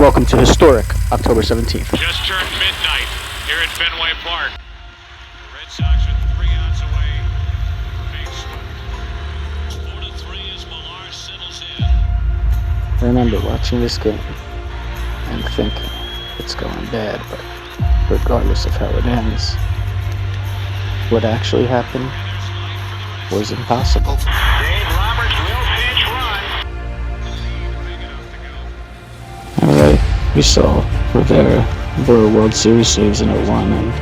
Welcome to historic October 17th. Just turned midnight here at Fenway Park. The Red Sox are 3 outs away from being swept. 4-3 as Millar settles in. I remember watching this game and thinking it's going bad, but regardless of how it ends, what actually happened was impossible. Alright, we saw Rivera blow World Series saves in 01, and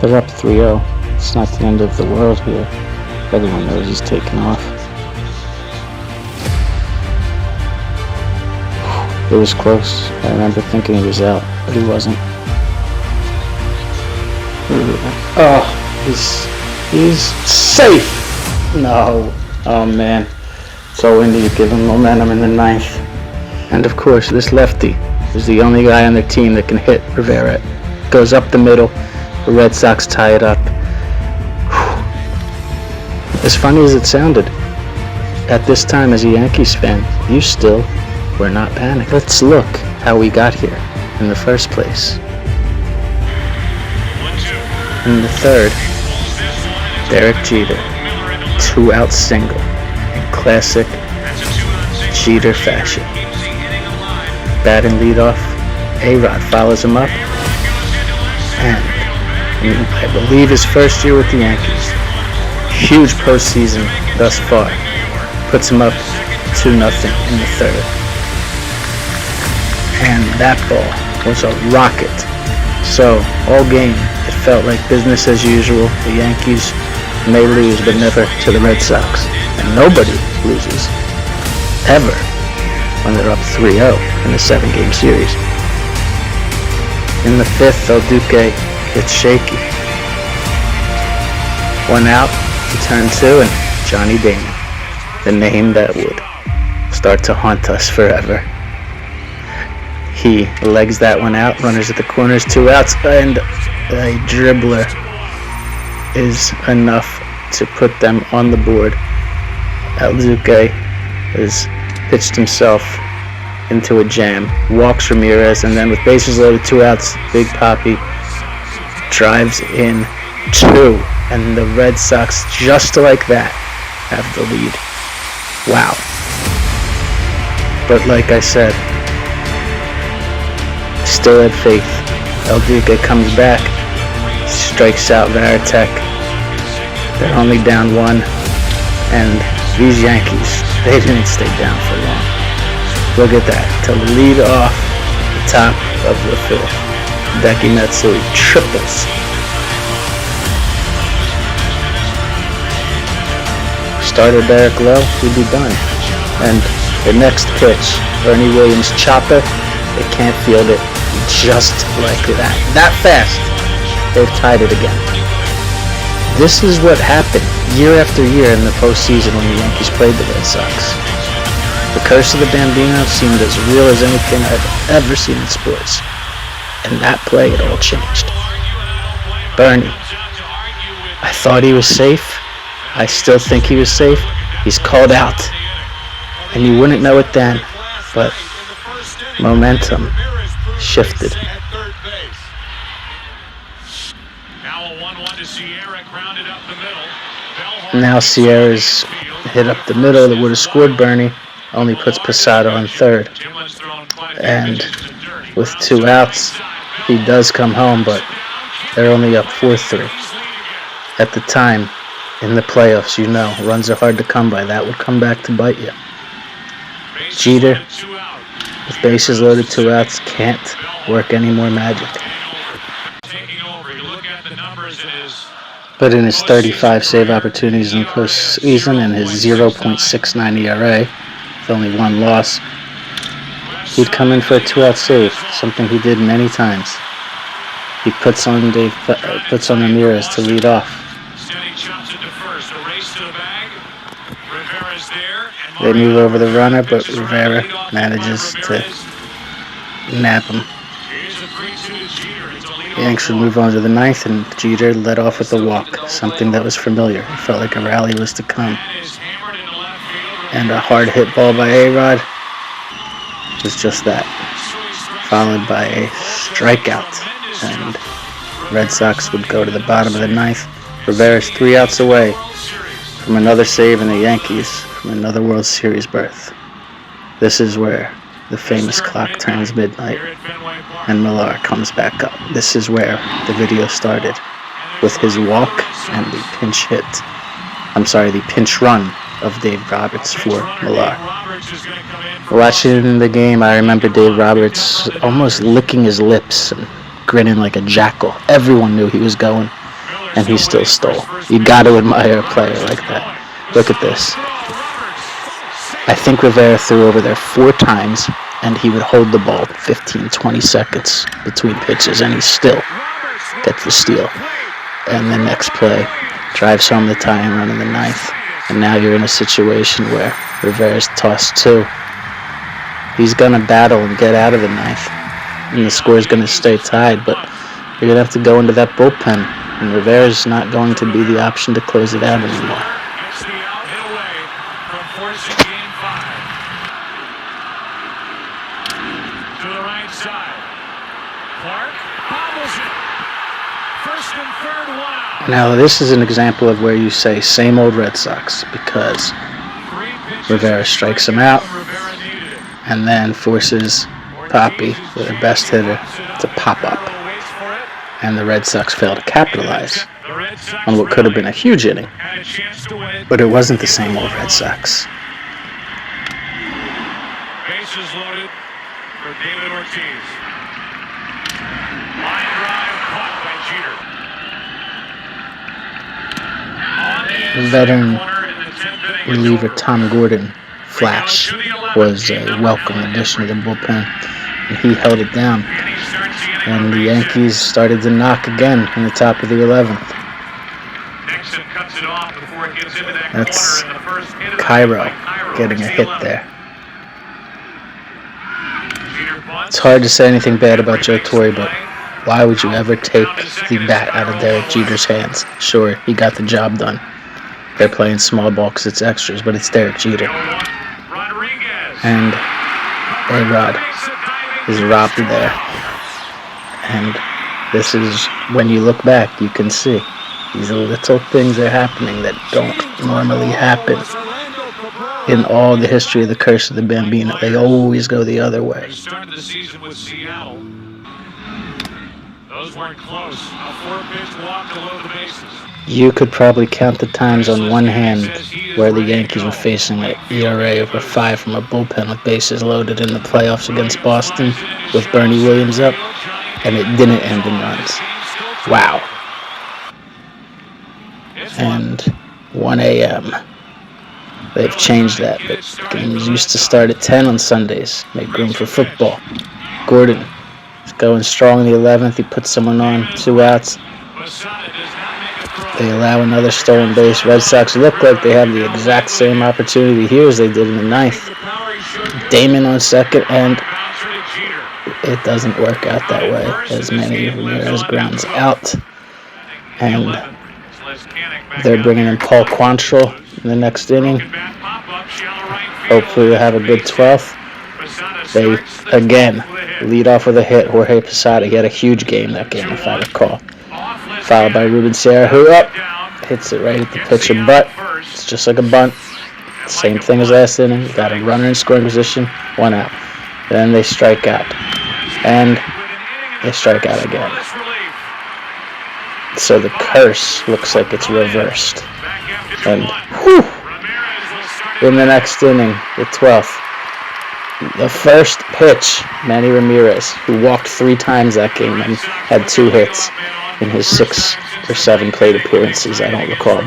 they're up 3-0. It's not the end of the world here. Everyone knows he's taking off. It was close. I remember thinking he was out, but he wasn't. Oh, he's safe! No. Oh man. It's all windy. You give him momentum in the ninth. And of course, this lefty is the only guy on their team that can hit Rivera. Goes up the middle. The Red Sox tie it up. As funny as it sounded, at this time as a Yankees fan, you still were not panicked. Let's look how we got here in the first place. In the third, Derek Jeter, 2-out single in classic Jeter fashion. Batting leadoff, A-Rod follows him up, and I believe his first year with the Yankees, huge postseason thus far, puts him up 2-0 in the third. And that ball was a rocket. So all game, it felt like business as usual. The Yankees may lose, but never to the Red Sox. And nobody loses, ever, when they're up 3-0 in a 7-game series. In the fifth, El Duque gets shaky. 1 out, turn 2, and Johnny Damon, the name that would start to haunt us forever. He legs that one out, runners at the corners, 2 outs, and a dribbler is enough to put them on the board. El Duque has pitched himself into a jam, walks Ramirez, and then with bases loaded, 2 outs, Big Papi drives in 2, and the Red Sox, just like that, have the lead. Wow. But like I said, still had faith. El Duque comes back, strikes out Varitek. They're only down 1, and these Yankees, they didn't stay down for long. Look at that, to lead off the top of the 5th. Hideki Matsui triples. Starter Derek Lowe, we'd be done. And the next pitch, Ernie Williams chopper, they can't field it just like that. That fast, they've tied it again. This is what happened year after year in the postseason when the Yankees played the Red Sox. The curse of the Bambino seemed as real as anything I've ever seen in sports. And that play, it all changed. Bernie, I thought he was safe. I still think he was safe. He's called out. And you wouldn't know it then, but momentum shifted. Now Sierra's hit up the middle that would have scored Bernie, only puts Posada on third. And with 2 outs, he does come home, but they're only up 4-3. At the time, in the playoffs, you know, runs are hard to come by. That would come back to bite you. Jeter, with bases loaded, 2 outs, can't work any more magic. But in his 35 save opportunities in the postseason and his 0.69 ERA, with only 1 loss, he'd come in for a 2-out save, something he did many times. He puts on Ramirez to lead off. They move over the runner, but Rivera manages to nab him. Yanks would move on to the 9th, and Jeter led off with a walk, something that was familiar. It felt like a rally was to come. And a hard hit ball by A-Rod was just that, followed by a strikeout, and Red Sox would go to the bottom of the ninth. Rivera's 3 outs away from another save in the Yankees from another World Series berth. This is where the famous clock turns midnight and Millar comes back up. This is where the video started, with his walk and the pinch run of Dave Roberts for Millar. Watching the game, I remember Dave Roberts almost licking his lips and grinning like a jackal. Everyone knew he was going, and he still stole. You got to admire a player like that. Look at this. I think Rivera threw over there 4 times, and he would hold the ball 15, 20 seconds between pitches, and he still gets the steal. And the next play drives home the tying run in the ninth, and now you're in a situation where Rivera's tossed 2. He's going to battle and get out of the ninth, and the score's going to stay tied, but you're going to have to go into that bullpen, and Rivera's not going to be the option to close it out anymore. Now, this is an example of where you say same old Red Sox, because Rivera strikes him out and then forces Papi, their best hitter, to pop up. And the Red Sox fail to capitalize on what could have been a huge inning. But it wasn't the same old Red Sox. Bases loaded for David Ortiz. Line drive caught by Jeter. Veteran reliever Tom Gordon Flash was a welcome addition to the bullpen, and he held it down. And the Yankees started to knock again in the top of the 11th. That's Cairo getting a hit there. It's hard to say anything bad about Joe Torre, but why would you ever take the bat out of Derek Jeter's hands? Sure, he got the job done. They're playing small ball because it's extras, but it's Derek Jeter. And A-Rod is robbed there. And this is, when you look back, you can see these little things are happening that don't normally happen in all the history of the Curse of the Bambino. They always go the other way. Started the season with Seattle. Those weren't close. A 4-pitch walk to load the bases. You could probably count the times on one hand where the Yankees were facing an ERA over 5 from a bullpen with bases loaded in the playoffs against Boston with Bernie Williams up, and it didn't end in runs. Wow. And 1 a.m. They've changed that, but games used to start at 10 on Sundays, make room for football. Gordon is going strong in the 11th. He puts someone on, 2 outs. They allow another stolen base. Red Sox look like they have the exact same opportunity here as they did in the 9th. Damon on second, and it doesn't work out that way, as Manny Ramirez grounds out. And they're bringing in Paul Quantrill in the next inning. Hopefully they'll have a good 12th. They, again, lead off with a hit. Jorge Posada, he had a huge game that game, if I recall. Followed by Ruben Sierra, who hits it right at the pitcher, but it's just like a bunt. Same thing as last inning. You got a runner in scoring position, 1 out. Then they strike out. And they strike out again. So the curse looks like it's reversed. And in the next inning, the 12th, the first pitch, Manny Ramirez, who walked 3 times that game and had 2 hits in his 6 or 7 plate appearances, I don't recall,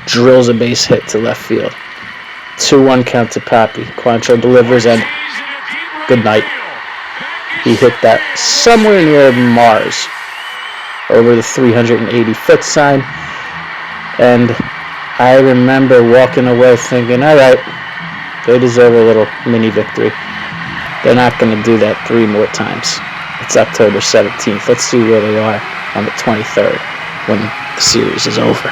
drills a base hit to left field. 2-1 count to Papi. Quantrill delivers, and good night. He hit that somewhere near Mars, over the 380-foot sign, and I remember walking away thinking, all right, they deserve a little mini victory. They're not going to do that 3 more times. It's October 17th. Let's see where they are on the 23rd when the series is over.